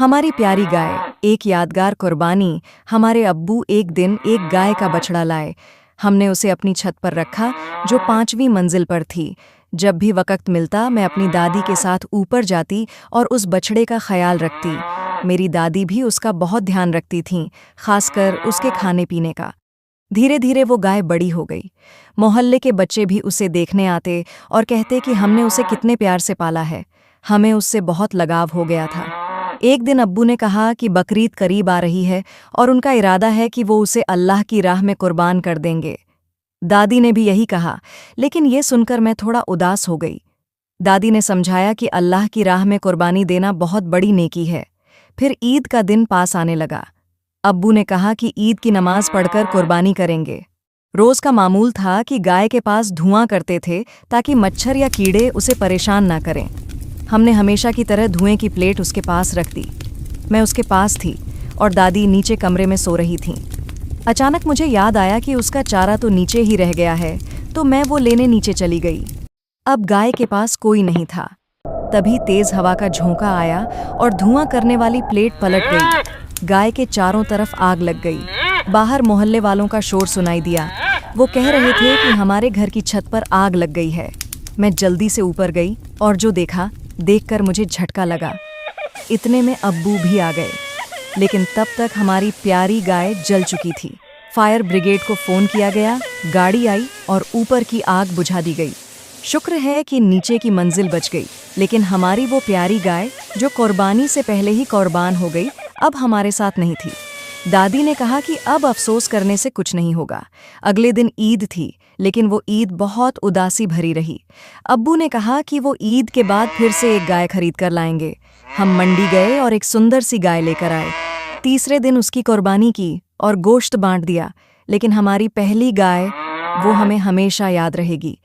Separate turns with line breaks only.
हमारी प्यारी गाय, एक यादगार कुर्बानी। हमारे अब्बू एक दिन एक गाय का बछड़ा लाए। हमने उसे अपनी छत पर रखा, जो 5वीं मंजिल पर थी। जब भी वक्त मिलता मैं अपनी दादी के साथ ऊपर जाती और उस बछड़े का ख्याल रखती। मेरी दादी भी उसका बहुत ध्यान रखती थीं, खासकर उसके खाने पीने का। धीरे धीरे वो गाय बड़ी हो गई। मोहल्ले के बच्चे भी उसे देखने आते और कहते कि हमने उसे कितने प्यार से पाला है। हमें उससे बहुत लगाव हो गया था। एक दिन अब्बू ने कहा कि बकरीद करीब आ रही है और उनका इरादा है कि वो उसे अल्लाह की राह में कुर्बान कर देंगे। दादी ने भी यही कहा, लेकिन ये सुनकर मैं थोड़ा उदास हो गई। दादी ने समझाया कि अल्लाह की राह में कुर्बानी देना बहुत बड़ी नेकी है। फिर ईद का दिन पास आने लगा। अब्बू ने कहा कि ईद की नमाज पढ़कर कुर्बानी करेंगे। रोज का मामूल था कि गाय के पास धुआं करते थे ताकि मच्छर या कीड़े उसे परेशान ना करें। हमने हमेशा की तरह धुएं की प्लेट उसके पास रख दी। मैं उसके पास थी और दादी नीचे कमरे में सो रही थीं। अचानक मुझे याद आया कि उसका चारा तो नीचे ही रह गया है, तो मैं वो लेने नीचे चली गई। अब गाय के पास कोई नहीं था। तभी तेज हवा का झोंका आया और धुआं करने वाली प्लेट पलट गई। गाय के चारों तरफ आग लग गई। बाहर मोहल्ले वालों का शोर सुनाई दिया। वो कह रहे थे कि हमारे घर की छत पर आग लग गई है। मैं जल्दी से ऊपर गई और जो देखा, देखकर मुझे झटका लगा। इतने में अब्बू भी आ गए, लेकिन तब तक हमारी प्यारी गाय जल चुकी थी। फायर ब्रिगेड को फोन किया गया, गाड़ी आई और ऊपर की आग बुझा दी गई। शुक्र है कि नीचे की मंजिल बच गई, लेकिन हमारी वो प्यारी गाय जो कुर्बानी से पहले ही कुर्बान हो गई, अब हमारे साथ नहीं थी। दादी ने कहा कि अब अफसोस करने से कुछ नहीं होगा। अगले दिन ईद थी, लेकिन वो ईद बहुत उदासी भरी रही। अब्बू ने कहा कि वो ईद के बाद फिर से एक गाय खरीद कर लाएंगे। हम मंडी गए और एक सुंदर सी गाय लेकर आए। तीसरे दिन उसकी कुर्बानी की और गोश्त बांट दिया, लेकिन हमारी पहली गाय, वो हमें हमेशा याद रहेगी।